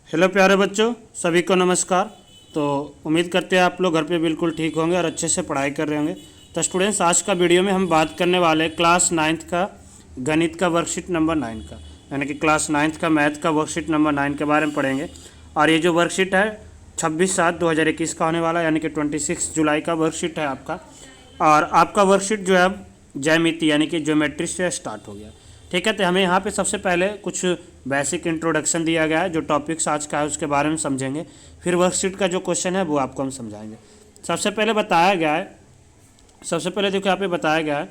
Hello प्यारे बच्चों, सभी को नमस्कार। तो उम्मीद करते हैं आप लोग घर पे बिल्कुल ठीक होंगे और अच्छे से पढ़ाई कर रहे होंगे। तो स्टूडेंट्स, आज का वीडियो में हम बात करने वाले हैं क्लास 9th का गणित का वर्कशीट नंबर 9 का, यानी कि क्लास 9th का मैथ का वर्कशीट नंबर 9 के बारे में पढ़ेंगे। और ये जो वर्कशीट है 26/7/2021 का होने वाला है, यानी कि 26 जुलाई का वर्कशीट है आपका। और आपका वर्कशीट जो है अब ज्यामिति यानी कि ज्योमेट्री से स्टार्ट हो गया। ठीक है, तो हमें यहाँ पे सबसे पहले कुछ बेसिक इंट्रोडक्शन दिया गया है। जो टॉपिक्स आज का है उसके बारे में समझेंगे, फिर वर्कशीट का जो क्वेश्चन है वो आपको हम समझाएंगे। सबसे पहले बताया गया है, सबसे पहले देखो यहाँ पे बताया गया है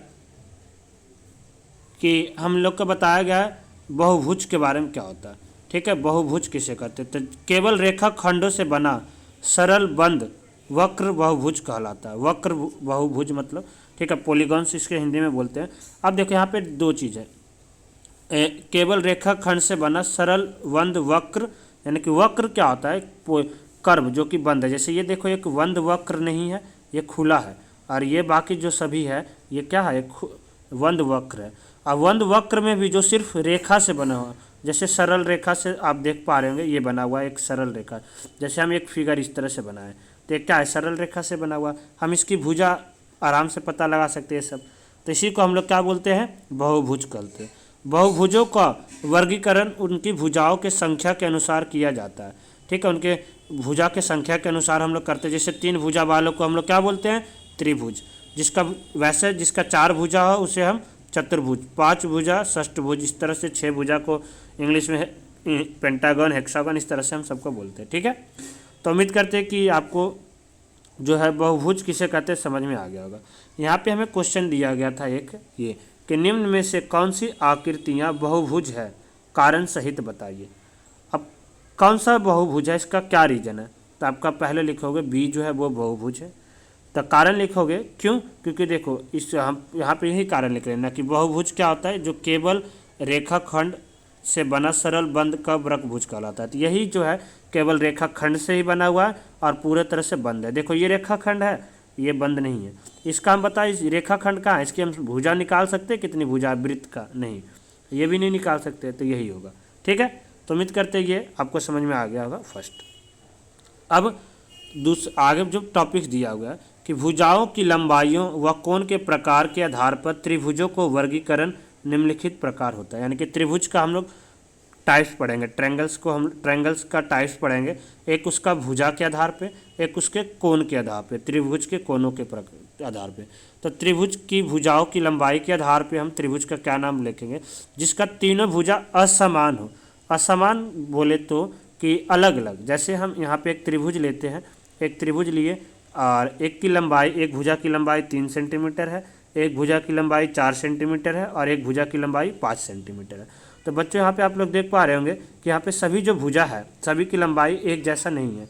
कि हम लोग को बताया गया है बहुभुज के बारे में क्या होता है। ठीक है, बहुभुज किसे कहते हैं? तो केवल रेखा खंडों से बना सरल बंद वक्र बहुभुज कहलाता है। वक्र बहुभुज मतलब, ठीक है, पॉलीगॉन्स इसके हिंदी में बोलते हैं। अब देखो यहाँ पे दो चीज़ है, केवल रेखा खंड से बना सरल बंद वक्र, यानी कि वक्र क्या होता है? कर्व जो कि बंद है। जैसे ये देखो, एक बंद वक्र नहीं है, ये खुला है। और ये बाकी जो सभी है ये क्या है? एक बंद वक्र है। और बंद वक्र में भी जो सिर्फ रेखा से बना हुआ, जैसे सरल रेखा से आप देख पा रहे होंगे, ये बना हुआ है एक सरल रेखा। जैसे हम एक फिगर इस तरह से बनाए तो ये क्या है? सरल रेखा से बना हुआ। हम इसकी भुजा आराम से पता लगा सकते हैं सब। तो इसी को हम लोग क्या बोलते हैं? बहुभुज कहते हैं। बहुभुजों का वर्गीकरण उनकी भुजाओं के संख्या के अनुसार किया जाता है। ठीक है, उनके भुजा के संख्या के अनुसार हम लोग करते हैं। जैसे 3 भुजा वालों को हम लोग क्या बोलते हैं? त्रिभुज। जिसका 4 भुजा हो उसे हम चतुर्भुज, 5 भुजा षष्ठभुज, इस तरह से 6 भुजा को इंग्लिश में पेंटागन, हेक्सागन, इस तरह से हम सबको बोलते हैं। ठीक है, तो उम्मीद करते हैं कि आपको जो है बहुभुज किसे कहते हैं समझ में आ गया होगा। यहाँ पे हमें क्वेश्चन दिया गया था एक, ये कि निम्न में से कौन सी आकृतियाँ बहुभुज है, कारण सहित बताइए। अब कौन सा बहुभुज है, इसका क्या रीजन है? तो आपका पहले लिखोगे बी जो है वो बहुभुज है। तो कारण लिखोगे क्यों? क्योंकि देखो इस हम यहाँ पे यही कारण लिख रहे हैं ना, कि बहुभुज क्या होता है? जो केवल रेखाखंड से बना सरल बंद का वृक्कभुज कहलाता है। तो यही जो है केवल रेखाखंड से ही बना हुआ है और पूरे तरह से बंद है। देखो ये रेखाखंड है, ये बंद नहीं है। इसका हम बताइए रेखाखंड का है, इसकी हम भुजा निकाल सकते हैं? कितनी भुजा वृत्त का? नहीं, ये भी नहीं निकाल सकते। तो यही होगा। ठीक है, तो उम्मीद करते हैं ये आपको समझ में आ गया होगा फर्स्ट। अब आगे जो टॉपिक दिया हुआ है कि भुजाओं की लंबाइयों व कोण के प्रकार के आधार पर त्रिभुजों को वर्गीकरण निम्नलिखित प्रकार होता है। यानी कि त्रिभुज का हम लोग टाइप्स पढ़ेंगे, ट्रायंगल्स का टाइप्स पढ़ेंगे। एक उसका भुजा के आधार पे, एक उसके कोण के आधार पे, त्रिभुज के कोणों के आधार पे। तो त्रिभुज की भुजाओं की लंबाई के आधार पे हम त्रिभुज का क्या नाम लिखेंगे? जिसका तीनों भुजा असमान हो। असमान बोले तो कि अलग अलग। जैसे हम यहाँ पे एक त्रिभुज लेते हैं, एक त्रिभुज लिए और एक भुजा की लंबाई 3 सेंटीमीटर है, एक भुजा की लंबाई 4 सेंटीमीटर है और एक भुजा की लंबाई 5 सेंटीमीटर है। तो बच्चों यहाँ पे आप लोग देख पा रहे होंगे कि यहाँ पे सभी जो भुजा है सभी की लंबाई एक जैसा नहीं है।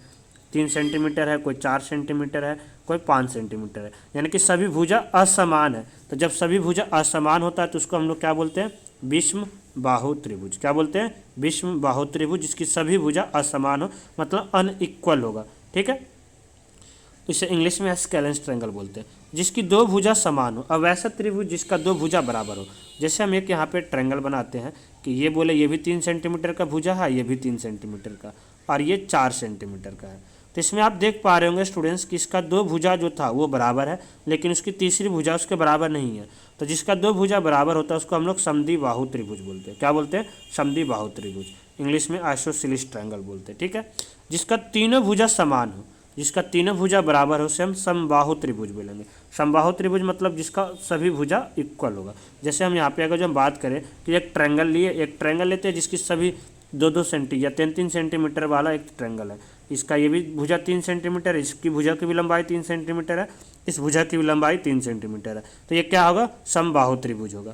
3 सेंटीमीटर है, कोई 4 सेंटीमीटर है, कोई 5 सेंटीमीटर है, यानी कि सभी भुजा असमान है। तो जब सभी भुजा असमान होता है तो उसको हम लोग क्या बोलते हैं? विषम बाहु त्रिभुज। क्या बोलते हैं? विषम बाहु त्रिभुज, जिसकी सभी भुजा असमान हो, मतलब अनइक्वल होगा। ठीक है, इसे इंग्लिश में स्केलेंस ट्रायंगल बोलते हैं। जिसकी 2 भुजा समान हो। अब ऐसा त्रिभुज जिसका 2 भुजा बराबर हो। जैसे हम एक यहाँ पे ट्रायंगल बनाते हैं कि ये बोले ये भी 3 सेंटीमीटर का भुजा है, ये भी 3 सेंटीमीटर का, और ये 4 सेंटीमीटर का है। तो इसमें आप देख पा रहे होंगे स्टूडेंट्स कि इसका 2 भुजा जो था वो बराबर है, लेकिन उसकी तीसरी भुजा उसके बराबर नहीं है। तो जिसका 2 भुजा बराबर होता है उसको हम लोग समद्वि बाहु त्रिभुज बोलते हैं। क्या बोलते हैं? समद्वि बाहु त्रिभुज, इंग्लिश में आइसोसेलेस ट्रायंगल बोलते हैं। ठीक है, जिसका तीनों भुजा समान हो, जिसका तीनों भुजा बराबर हो, उसे हम समबाहु त्रिभुज बोलेंगे। समबाहु त्रिभुज मतलब जिसका सभी भुजा इक्वल होगा। जैसे हम यहाँ पे अगर जो हम बात करें कि एक ट्रायंगल लेते हैं जिसकी सभी 2-2 सेंटी या 3-3 सेंटीमीटर वाला एक ट्रायंगल है। इसका ये भी भुजा 3 सेंटीमीटर है, इसकी भुजा की भी लंबाई 3 सेंटीमीटर है, इस भुजा की भी लंबाई 3 सेंटीमीटर है। तो ये क्या होगा? समबाहु त्रिभुज होगा।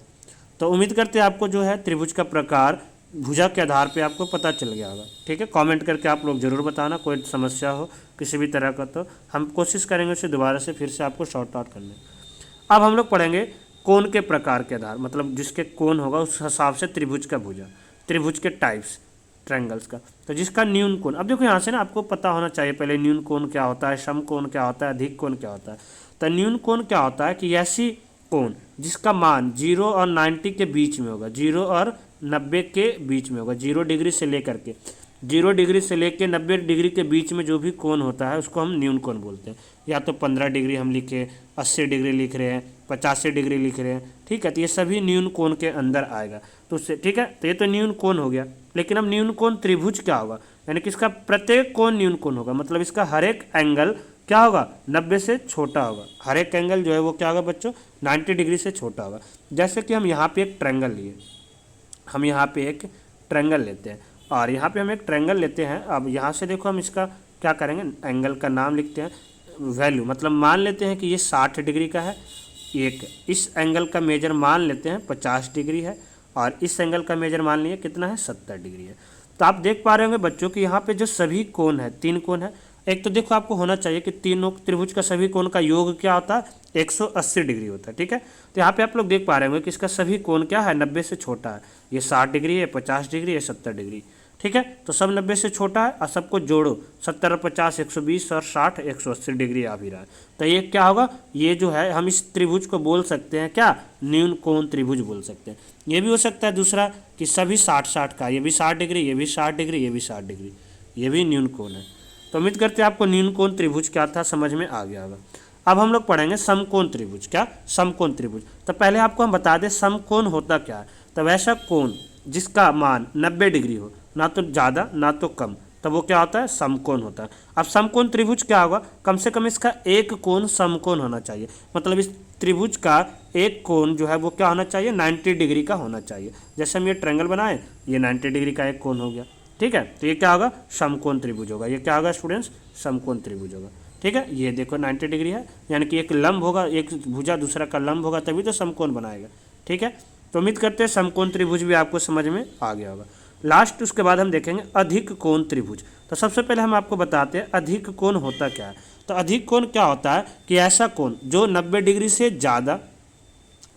तो उम्मीद करते हैं आपको जो है त्रिभुज का प्रकार भुजा के आधार पे आपको पता चल गया होगा। ठीक है, कमेंट करके आप लोग ज़रूर बताना कोई समस्या हो किसी भी तरह का, तो हम कोशिश करेंगे उसे दोबारा से फिर से आपको शॉर्ट आउट करने। अब हम लोग पढ़ेंगे कोण के प्रकार के आधार, मतलब जिसके कोण होगा उस हिसाब से त्रिभुज का भुजा, त्रिभुज के टाइप्स ट्रायंगल्स का। तो जिसका न्यून कोण, अब देखो यहाँ से ना आपको पता होना चाहिए पहले न्यून कोण क्या होता है, सम कोण क्या होता है, अधिक कोण क्या होता है। तो न्यून कोण क्या होता है कि ऐसी कोण जिसका मान 0 और 90 के बीच में होगा, 0 और 90 के बीच में होगा, 0 डिग्री से लेकर के 0 डिग्री से लेके 90 डिग्री के बीच में जो भी कोण होता है उसको हम न्यून कोण बोलते हैं। या तो 15 डिग्री हम लिखे, 80 डिग्री लिख रहे हैं, 85 डिग्री लिख रहे हैं, ठीक है, तो ये सभी न्यून कोण के अंदर आएगा। तो उससे ठीक है, तो ये तो न्यून कोण हो गया। लेकिन अब न्यून कोण त्रिभुज क्या होगा, यानी कि इसका प्रत्येक कोण न्यून कोण होगा, मतलब इसका हर एक एंगल क्या होगा, 90 से छोटा होगा। हर एक एंगल जो है वो क्या होगा बच्चों, 90 डिग्री से छोटा होगा। जैसे कि हम यहाँ पे एक ट्रायंगल लिए, हम यहाँ पे एक ट्रायंगल लेते हैं, और यहाँ पे हम एक ट्रायंगल लेते हैं। अब यहाँ से देखो हम इसका क्या करेंगे, एंगल का नाम लिखते हैं, वैल्यू, मतलब मान लेते हैं कि ये 60 डिग्री का है। एक इस एंगल का मेजर मान लेते हैं 50 डिग्री है, और इस एंगल का मेजर मान लिए कितना है, 70 डिग्री है। तो आप देख पा रहे होंगे बच्चों कि यहाँ पे जो सभी कोण है, 3 कोण है। एक तो देखो आपको होना चाहिए कि तीनों त्रिभुज का सभी कोण का योग क्या होता है, 180 डिग्री होता है, ठीक है। तो यहाँ पे आप लोग देख पा रहे होंगे कि इसका सभी कोण क्या है, 90 से छोटा है। ये 60 डिग्री है, 50 डिग्री है, 70 डिग्री, ठीक है। तो सब 90 से छोटा है, और सबको जोड़ो, 70 और 50 120 और 60 180 डिग्री आ भी रहा है। तो ये क्या होगा, ये जो है हम इस त्रिभुज को बोल सकते हैं क्या, न्यून कोण त्रिभुज बोल सकते हैं। ये भी हो सकता है दूसरा कि सभी 60-60 का, ये भी 60 डिग्री, ये भी 60 डिग्री, ये भी 60 डिग्री, ये भी न्यून कोण है। तो उम्मीद करते हैं आपको न्यून कोण त्रिभुज क्या था समझ में आ गया होगा। अब हम लोग पढ़ेंगे समकोण त्रिभुज। क्या, समकोण त्रिभुज। तो पहले आपको हम बता दें समकोण होता क्या है। तो वैसा कोण जिसका मान 90 डिग्री हो, ना तो ज़्यादा ना तो कम, तब वो क्या होता है, समकोण होता है। अब समकोण त्रिभुज क्या होगा, कम से कम इसका एक कोण समकोण होना चाहिए, मतलब इस त्रिभुज का एक कोण जो है वो क्या होना चाहिए, 90 डिग्री का होना चाहिए। जैसे हम ये ट्रायंगल बनाए, ये 90 डिग्री का एक कोण हो गया, ठीक है। तो ये क्या होगा, समकोण त्रिभुज होगा। ये क्या होगा स्टूडेंट्स, समकोण त्रिभुज होगा, ठीक है। ये देखो 90 डिग्री है, यानी कि एक लंब होगा, एक भुजा दूसरा का लंब होगा, तभी तो समकोण बनाएगा, ठीक है। तो उम्मीद करते हैं समकोण त्रिभुज भी आपको समझ में आ गया होगा। लास्ट उसके बाद हम देखेंगे अधिक कोण त्रिभुज। तो सबसे पहले हम आपको बताते हैं अधिक कोण होता क्या है। तो अधिक कोण क्या होता है कि ऐसा कोण जो 90 डिग्री से ज़्यादा,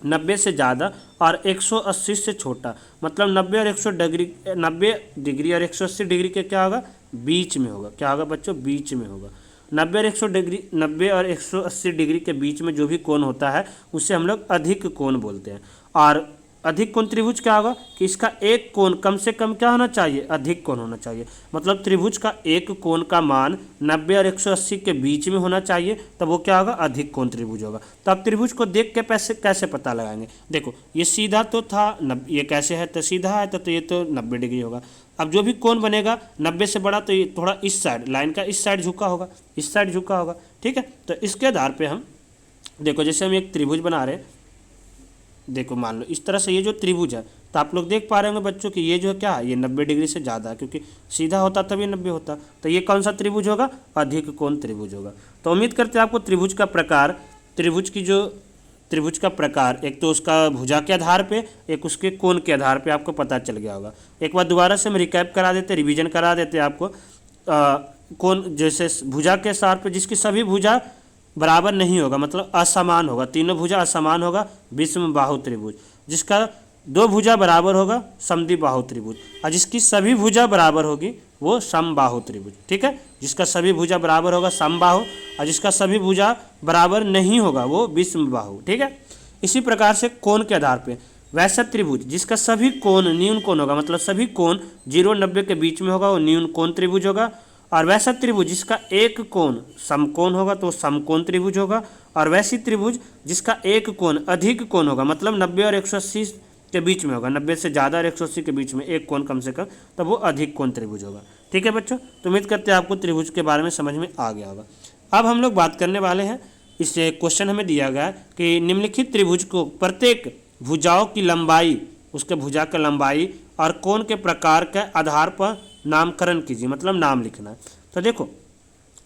90 से ज़्यादा और 180 से छोटा, मतलब 90 और 100 डिग्री, 90 डिग्री और 180 डिग्री के क्या होगा, बीच में होगा। क्या होगा बच्चों, बीच में होगा। 90 और 100 डिग्री, 90 और 180 डिग्री के बीच में जो भी कोण होता है उसे हम लोग अधिक कोण बोलते हैं। और अधिक कोण त्रिभुज क्या होगा कि इसका एक कोण कम से कम क्या होना चाहिए, अधिक कोण होना चाहिए। मतलब त्रिभुज का एक कोण का मान 90 और 180 के बीच में होना चाहिए, तब वो क्या होगा, अधिक कोण त्रिभुज होगा। तो आप त्रिभुज को देख के कैसे पता लगाएंगे। देखो ये सीधा तो था, ये कैसे है, तो सीधा है, तो ये तो 90 डिग्री होगा। अब जो भी कोण बनेगा 90 से बड़ा, तो ये थोड़ा इस साइड, लाइन का इस साइड झुका होगा, इस साइड झुका होगा, ठीक है। तो इसके आधार पर हम देखो, जैसे हम एक त्रिभुज बना रहे हैं, देखो मान लो इस तरह से ये जो त्रिभुज है, तो आप लोग देख पा रहे होंगे बच्चों कि ये जो है क्या है, ये 90 डिग्री से ज़्यादा है, क्योंकि सीधा होता तभी 90 होता। तो ये कौन सा त्रिभुज होगा, अधिक कोण त्रिभुज होगा। तो उम्मीद करते हैं आपको त्रिभुज का प्रकार, त्रिभुज का प्रकार, एक तो उसका भुजा के आधार पे, एक उसके कोण के आधार पे आपको पता चल गया होगा। एक बार दोबारा से हम रिकैप करा देते, रिवीजन करा देते आपको। कोण जैसे भुजा के आधार पे जिसकी सभी भुजा बराबर नहीं होगा, मतलब असमान होगा, तीनों भुजा असमान होगा, विषम बाहु त्रिभुज। जिसका दो भुजा बराबर होगा, समद्विबाहु त्रिभुज। और जिसकी सभी भुजा बराबर होगी वो समबाहु त्रिभुज, ठीक है। जिसका सभी भुजा बराबर होगा समबाहु, और जिसका सभी भुजा बराबर नहीं होगा वो विषम बाहु, ठीक है। इसी प्रकार से कोण के आधार पे वैसा त्रिभुज जिसका सभी कोण न्यून कोण होगा, मतलब सभी कोण 0-90 के बीच में होगा, वो न्यून कोण त्रिभुज होगा। और वैसा त्रिभुज जिसका एक कोण समकोण होगा तो समकोण त्रिभुज होगा। और वैसी त्रिभुज जिसका एक कोण अधिक कोण होगा, मतलब 90 और 180 के बीच में होगा, 90 से ज़्यादा और 180 के बीच में एक कोण कम से कम, तब वो अधिक कोण त्रिभुज होगा, ठीक है बच्चों। तो उम्मीद करते हैं आपको त्रिभुज के बारे में समझ में आ गया होगा। अब हम लोग बात करने वाले हैं, इस क्वेश्चन हमें दिया गया है कि निम्नलिखित त्रिभुज को प्रत्येक भुजाओं की लंबाई, उसके भुजा की लंबाई और कोण के प्रकार के आधार पर नामकरण कीजिए, मतलब नाम लिखना है। तो देखो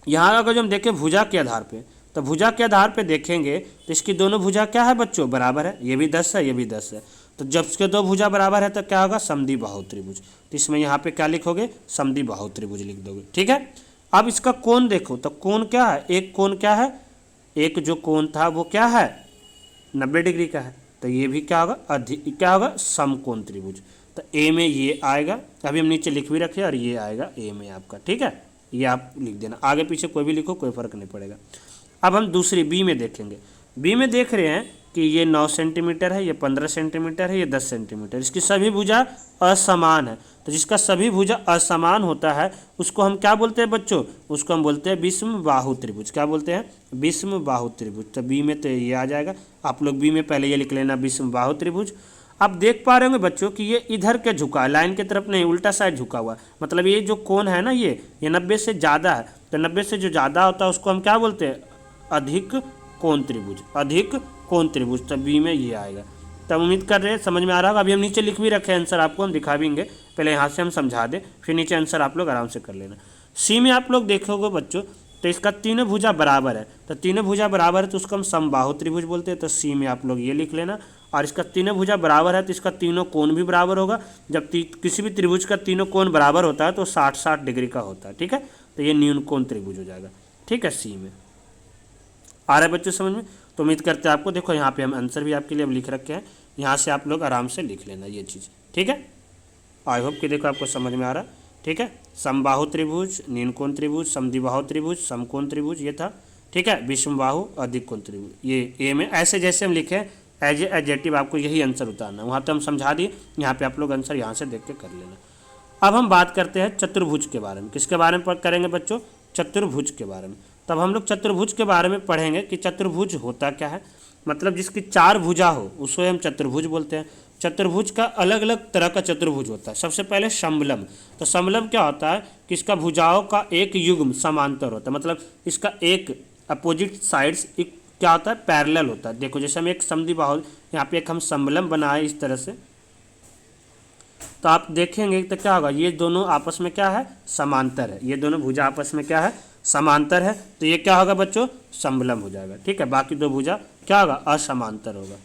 यहाँ अगर जो हम देखें भुजा के आधार पे, तो भुजा के आधार पे देखेंगे तो इसकी दोनों भुजा क्या है बच्चों, बराबर है। ये भी 10 है, ये भी 10 है। तो जब इसके दो भुजा बराबर है तो क्या होगा, समद्विबाहु त्रिभुज। तो इसमें यहाँ पे क्या लिखोगे, समद्विबाहु त्रिभुज लिख दोगे, ठीक है। अब इसका कोण देखो, तो कोण क्या है, एक कोण क्या है, एक जो कोण था वो क्या है, 90 डिग्री का है। तो ये भी क्या होगा, क्या होगा, समकोण त्रिभुज। तो ए में ये आएगा, अभी हम नीचे लिख भी रखे, और ये आएगा ए में आपका, ठीक है। ये आप लिख देना, आगे पीछे कोई भी लिखो, कोई फर्क नहीं पड़ेगा। अब हम दूसरी बी में देखेंगे। बी में देख रहे हैं कि ये 9 सेंटीमीटर है, ये 15 सेंटीमीटर है, ये 10 सेंटीमीटर, इसकी सभी भुजा असमान है। तो जिसका सभी भुजा असमान होता है उसको हम क्या बोलते हैं बच्चों? उसको हम बोलते हैं विषम बाहु त्रिभुज। क्या बोलते हैं? विषम बाहु त्रिभुज। तो बी में तो ये आ जाएगा, आप लोग बी में पहले ये लिख लेना, विषम बाहु त्रिभुज। आप देख पा रहे होंगे बच्चों कि ये इधर के झुका है, लाइन की तरफ नहीं, उल्टा साइड झुका हुआ, मतलब ये जो कोण है ना ये 90 से ज़्यादा है। तो 90 से जो ज़्यादा होता है उसको हम क्या बोलते हैं? अधिक कोण त्रिभुज, अधिक कोण त्रिभुज। तो बी में ये आएगा। तब उम्मीद कर रहे हैं समझ में आ रहा होगा। अभी हम नीचे लिख भी रखे हैं, आंसर आपको हम दिखा भी देंगे, पहले यहाँ से हम समझा दें, फिर नीचे आंसर आप लोग आराम से कर लेना। सी में आप लोग देखोगे बच्चों तो इसका तीनों भुजा बराबर है, तो तीनों भुजा बराबर है तो उसको हम समबाहु त्रिभुज बोलते हैं। तो सी में आप लोग ये लिख लेना। और इसका तीनों भुजा बराबर है तो इसका तीनों कोण भी बराबर होगा। जब किसी भी त्रिभुज का तीनों कोण बराबर होता है तो 60-60 डिग्री का होता है, ठीक है। तो ये न्यून कोण त्रिभुज हो जाएगा, ठीक है। सी में आ रहा है बच्चों समझ में? तो उम्मीद करते हैं आपको, देखो यहाँ पे हम आंसर भी आपके लिए अब लिख रखे हैं, यहाँ से आप लोग आराम से लिख लेना ये चीज़, ठीक है। आई होप कि देखो आपको समझ में आ रहा है, ठीक है। समबाहु त्रिभुज, न्यूनकोण त्रिभुज, समद्विबाहु त्रिभुज, समकोण त्रिभुज ये था, ठीक है। विषमबाहु, अधिक कोण त्रिभुज, ये ए में ऐसे जैसे हम लिखे एज एडजेक्टिव आपको यही आंसर उतारना, वहाँ तो हम समझा दिए, यहाँ पे आप लोग आंसर यहाँ से देख के कर लेना। अब हम बात करते हैं चतुर्भुज के बारे में। किसके बारे में करेंगे बच्चों? चतुर्भुज के बारे में। तब हम लोग चतुर्भुज के बारे में पढ़ेंगे कि चतुर्भुज होता क्या है, मतलब जिसकी 4 भुजा हो उसको हम चतुर्भुज बोलते हैं। चतुर्भुज का अलग अलग तरह का चतुर्भुज होता है। सबसे पहले समलम। तो समलम क्या होता है कि इसका भुजाओं का एक युग्म समांतर होता है, मतलब इसका एक अपोजिट साइड्स एक क्या होता है? पैरेलल होता है। देखो जैसे हम एक समद्विबाहु, यहाँ पे एक हम समलम बनाए इस तरह से, तो आप देखेंगे तो क्या होगा, ये दोनों आपस में क्या है? समांतर है। ये दोनों भुजा आपस में क्या है? समांतर है। तो ये क्या होगा बच्चों? समलम हो जाएगा, ठीक है। बाकी दो भुजा क्या होगा? असमांतर होगा।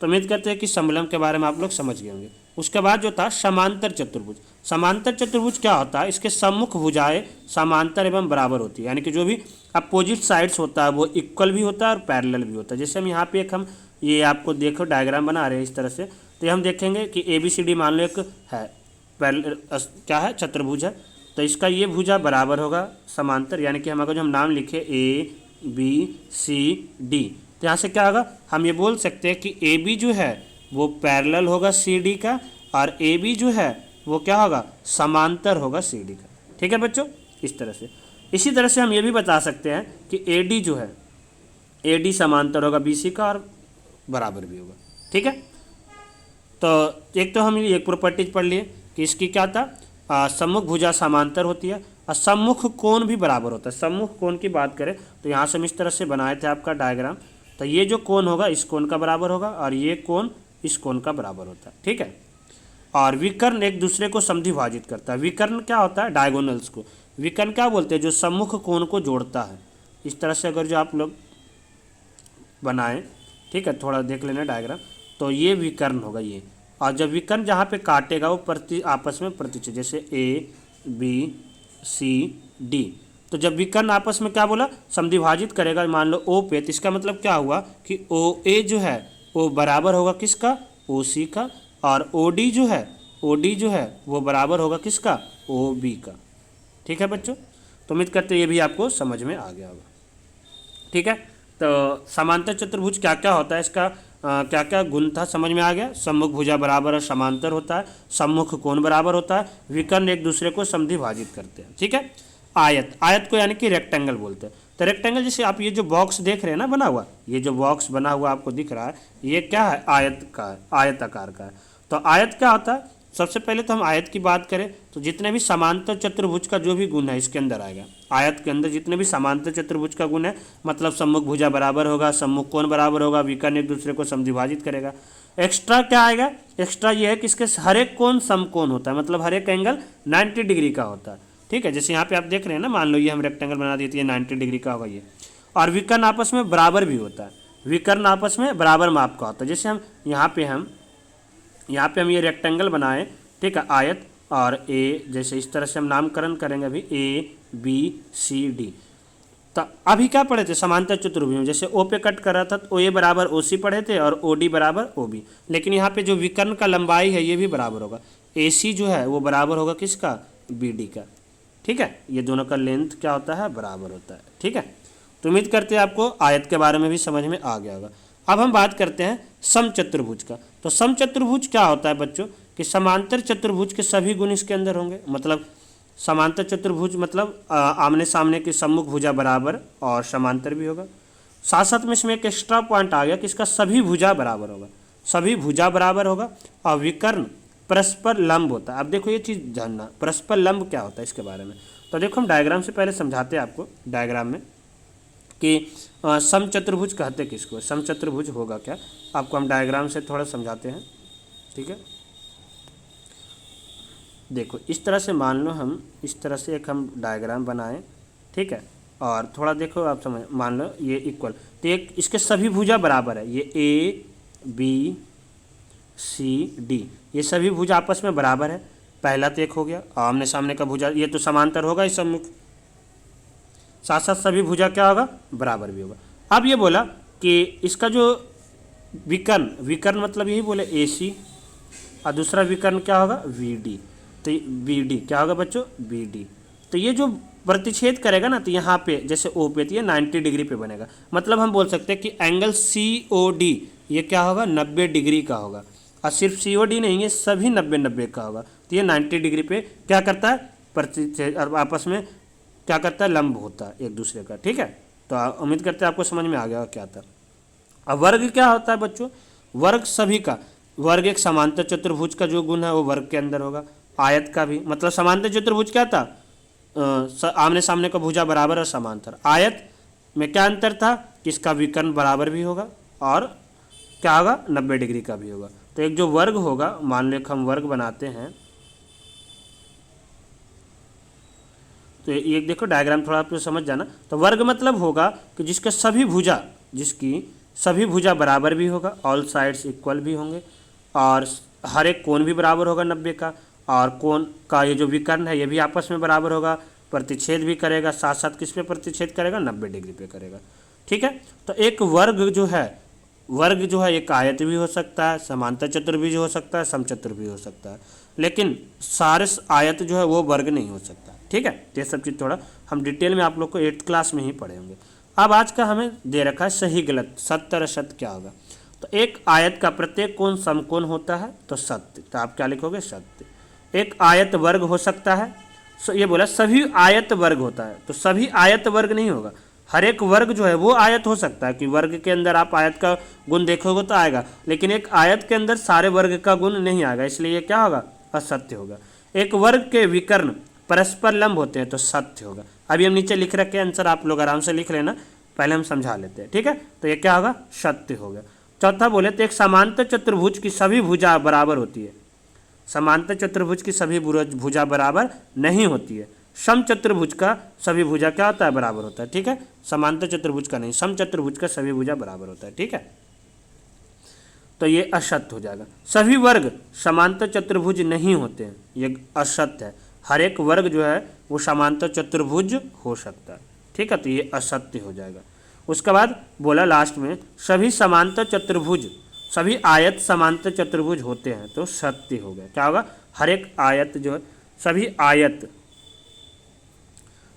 तो उम्मीद करते हैं कि समलम के बारे में आप लोग समझ गए होंगे। उसके बाद जो था समांतर चतुर्भुज। समांतर चतुर्भुज क्या होता है? इसके सम्मुख भुजाएं समांतर एवं बराबर होती है, यानी कि जो भी अपोजिट साइड्स होता है वो इक्वल भी होता है और पैरेलल भी होता है। जैसे हम यहाँ पे एक हम ये आपको देखो डायग्राम बना रहे हैं इस तरह से, तो ये हम देखेंगे कि ABCD मान लो एक है क्या है? चतुर्भुज है। तो इसका ये भुजा बराबर होगा समांतर, यानी कि हम अगर जो हम नाम लिखे ABCD, तो यहाँ से क्या होगा? हम ये बोल सकते हैं कि AB जो है वो पैरेलल होगा CD का, और AB जो है वो क्या होगा? समांतर होगा CD का, ठीक है बच्चों। इस तरह से, इसी तरह से हम ये भी बता सकते हैं कि AD जो है, AD समांतर होगा BC का और बराबर भी होगा, ठीक है। तो एक तो हम ये प्रॉपर्टीज पढ़ लिए कि इसकी क्या था? सम्मुख भुजा समांतर होती है और सम्मुख कोण भी बराबर होता है। सम्मुख कोण की बात करें तो यहाँ से हम इस तरह से बनाए थे आपका डायग्राम, तो ये जो कोण होगा इस कोण का बराबर होगा और ये कोण इस कोण का बराबर होता है, ठीक है। और विकर्ण एक दूसरे को समद्विभाजित करता है। विकर्ण क्या होता है? डायगोनल्स को विकर्ण क्या बोलते हैं? जो सम्मुख कोण को जोड़ता है। इस तरह से अगर जो आप लोग बनाएं, ठीक है, थोड़ा देख लेना डायग्राम, तो ये विकर्ण होगा ये। और जब विकर्ण जहाँ पे काटेगा वो आपस में प्रतिच्छेद, जैसे ABCD, तो जब विकर्ण आपस में क्या बोला? समद्विभाजित करेगा, मान लो O पे, तो इसका मतलब क्या हुआ कि OA जो है वो बराबर होगा किसका? OC का। और OD जो है वो बराबर होगा किसका? OB का, ठीक है बच्चों। तो उम्मीद करते हैं ये भी आपको समझ में आ गया होगा, ठीक है। तो समांतर चतुर्भुज क्या क्या होता है, इसका क्या क्या गुण था समझ में आ गया। सम्मुख भुजा बराबर और समांतर होता है, सम्मुख कोण बराबर होता है, विकर्ण एक दूसरे को समद्विभाजित करते हैं, ठीक है। आयत को यानी कि रेक्टेंगल बोलते हैं। तो रेक्टेंगल जैसे आप ये जो बॉक्स देख रहे हैं ना बना हुआ, ये जो बॉक्स बना हुआ आपको दिख रहा है, ये क्या है? आयत का है, आयत आकार का है। तो आयत क्या होता है? सबसे पहले तो हम आयत की बात करें तो जितने भी समांतर चतुर्भुज का जो भी गुण है इसके अंदर आएगा। आयत के अंदर जितने भी समांतर चतुर्भुज का गुण है, मतलब सम्मुख भुजा बराबर होगा, सम्मुख कोण बराबर होगा, विकर्ण एक दूसरे को समद्विभाजित करेगा। एक्स्ट्रा क्या आएगा? एक्स्ट्रा ये है कि इसके हर एक कोण समकोण होता है, मतलब हर एक एंगल 90 डिग्री का होता है, ठीक है। जैसे यहाँ पे आप देख रहे हैं ना, मान लो ये हम रेक्टेंगल बना दिए, ये 90 डिग्री का होगा ये। और विकर्ण आपस में बराबर भी होता है, विकर्ण आपस में बराबर माप का होता है। जैसे हम यहाँ पे हम ये रेक्टेंगल बनाए, ठीक है, आयत, और ए जैसे इस तरह से हम नामकरण करेंगे अभी ABCD। तो अभी क्या पढ़े थे समांतर चतुर्भुज में? जैसे O पे कट कर रहा था तो OA बराबर OC पढ़े थे और OD बराबर OB। लेकिन यहाँ पे जो विकर्ण का लंबाई है ये भी बराबर होगा। AC जो है वो बराबर होगा किसका? BD का, ठीक है। ये दोनों का लेंथ क्या होता है? बराबर होता है, ठीक है। तो उम्मीद करते हैं आपको आयत के बारे में भी समझ में आ गया होगा। अब हम बात करते हैं समचतुर्भुज का। तो समचतुर्भुज क्या होता है बच्चों कि समांतर चतुर्भुज के सभी गुण इसके अंदर होंगे। मतलब समांतर चतुर्भुज मतलब आमने सामने की सम्मुख भुजा बराबर और समांतर भी होगा। साथ साथ में इसमें एक एक्स्ट्रा पॉइंट आ गया कि इसका सभी भुजा बराबर होगा, सभी भुजा बराबर होगा और विकर्ण परस्पर लंब होता है। अब देखो ये चीज़ जानना, परस्पर लंब क्या होता है इसके बारे में। तो देखो हम डायग्राम से पहले समझाते हैं आपको डायग्राम में कि समचतुर्भुज कहते किसको, समचतुर्भुज होगा क्या, आपको हम डायग्राम से थोड़ा समझाते हैं। ठीक है, देखो इस तरह से मान लो हम इस तरह से एक हम डायग्राम बनाएं। ठीक है, और थोड़ा देखो आप समझ, मान लो ये इक्वल, तो एक इसके सभी भुजा बराबर है, ये ए बी सी डी, ये सभी भुजा आपस में बराबर है। पहला तो एक हो गया आमने सामने का भुजा, ये तो समांतर होगा इस सम्मुख, साथ साथ सभी भुजा क्या होगा, बराबर भी होगा। अब ये बोला कि इसका जो विकर्ण, विकर्ण मतलब यही बोले ए सी, और दूसरा विकर्ण क्या होगा वी डी। तो बी डी क्या होगा बच्चों, बी डी। तो ये जो प्रतिच्छेद करेगा ना, तो यहाँ पे जैसे ओ पे, तो ये 90 डिग्री पे बनेगा। मतलब हम बोल सकते हैं कि एंगल सी ओ डी ये क्या होगा, 90 डिग्री का होगा। और सिर्फ सी ओ डी नहीं, ये सभी 90-90 का होगा। तो ये 90 डिग्री पे क्या करता है, प्रतिच्छेद आपस में क्या करता है, लंब होता है एक दूसरे का। ठीक है, तो उम्मीद करते हैं आपको समझ में आ गया क्या था। अब वर्ग क्या होता है बच्चों, वर्ग सभी का, वर्ग एक समांतर चतुर्भुज का जो गुण है वो वर्ग के अंदर होगा। आयत का भी, मतलब समांतर चतुर्भुज क्या था, आमने सामने का भुजा बराबर और समांतर। आयत में क्या अंतर था कि इसका विकर्ण बराबर भी होगा और क्या होगा, 90 डिग्री का भी होगा। तो एक जो वर्ग होगा, मान लो हम वर्ग बनाते हैं, तो ये देखो डायग्राम थोड़ा आप समझ जाना। तो वर्ग मतलब होगा कि जिसके सभी भुजा, जिसकी सभी भुजा बराबर भी होगा, ऑल साइड्स इक्वल भी होंगे, और हर एक कोण भी बराबर होगा 90 का, और कोण का ये जो विकर्ण है ये भी आपस में बराबर होगा, प्रतिच्छेद भी करेगा, साथ साथ किस पे प्रतिच्छेद करेगा, 90 डिग्री पे करेगा। ठीक है, तो एक वर्ग जो है, वर्ग जो है एक आयत भी हो सकता है, समांतर चतुर्भुज हो सकता है, समचतुर्भुज हो सकता है, लेकिन सारे आयत जो है वो वर्ग नहीं हो सकता। ठीक है, ये सब चीज़ थोड़ा हम डिटेल में आप लोग को 8th क्लास में ही पढ़े होंगे। अब आज का हमें दे रखा है सही गलत, सत्य और असत्य क्या होगा। तो एक आयत का प्रत्येक कोण समकोण होता है, तो सत्य, तो आप क्या लिखोगे, सत्य। एक आयत वर्ग हो सकता है, ये बोला सभी आयत वर्ग होता है, तो सभी आयत वर्ग नहीं होगा, हर एक वर्ग जो है वो आयत हो सकता है कि वर्ग के अंदर आप आयत का गुण देखोगे तो आएगा, लेकिन एक आयत के अंदर सारे वर्ग का गुण नहीं आएगा, इसलिए ये क्या होगा, असत्य होगा। एक वर्ग के विकर्ण परस्पर लंब होते हैं, तो सत्य होगा। अभी हम नीचे लिख रखे आंसर, आप लोग आराम से लिख लेना, पहले हम समझा लेते हैं। ठीक है, तो ये क्या होगा, सत्य होगा। चौथा बोले तो एक समांतर चतुर्भुज की सभी भुजा बराबर होती है, समांतर चतुर्भुज की सभी भुजा बराबर नहीं होती है। समचतुर्भुज का सभी भुजा क्या होता है, बराबर होता है। ठीक है, समांतर चतुर्भुज का नहीं, समचतुर्भुज का सभी भुजा बराबर होता है। ठीक है, तो ये असत्य हो जाएगा। सभी वर्ग समांतर चतुर्भुज नहीं होते हैं, ये असत्य है। हर एक वर्ग जो है वो समांतर चतुर्भुज हो सकता है। ठीक है, तो ये असत्य हो जाएगा। उसके बाद बोला लास्ट में सभी समांतर चतुर्भुज, सभी आयत समांतर चतुर्भुज होते हैं, तो सत्य हो गया। क्या होगा, हर एक आयत जो है, सभी आयत,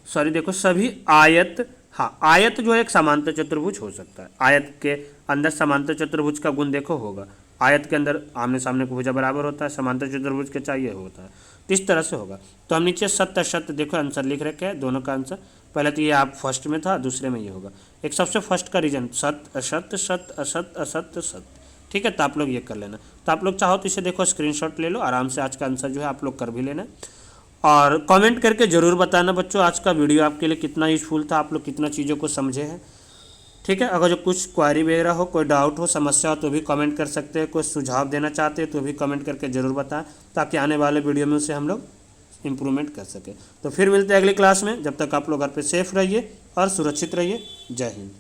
सॉरी देखो सभी आयत, हाँ आयत जो है एक समांतर चतुर्भुज हो सकता है। आयत के अंदर समांतर चतुर्भुज का गुण देखो होगा, आयत के अंदर आमने सामने को भुजा बराबर होता है, समांतर चतुर्भुज के चाहिए होता है, तो इस तरह से होगा। तो हम नीचे सत्य असत्य देखो आंसर लिख रखे हैं, दोनों का आंसर। पहले तो ये आप फर्स्ट में था, दूसरे में ये होगा। एक सबसे फर्स्ट का रीजन सत्य असत्य, सत्य असत्य, असत्य सत्य। ठीक है, तो आप लोग ये कर लेना। तो आप लोग चाहो तो इसे देखो स्क्रीनशॉट ले लो, आराम से आज का आंसर जो है आप लोग कर भी लेना, और कमेंट करके ज़रूर बताना बच्चों आज का वीडियो आपके लिए कितना यूजफुल था, आप लोग कितना चीज़ों को समझे हैं। ठीक है, अगर जो कुछ क्वारी वगैरह हो, कोई डाउट हो, समस्या हो, तो भी कमेंट कर सकते हैं। कोई सुझाव देना चाहते हैं तो भी कमेंट करके ज़रूर बताएं, ताकि आने वाले वीडियो में उसे हम लोग इम्प्रूवमेंट कर सकें। तो फिर मिलते हैं अगली क्लास में, जब तक आप लोग घर पे सेफ रहिए और सुरक्षित रहिए। जय हिंद।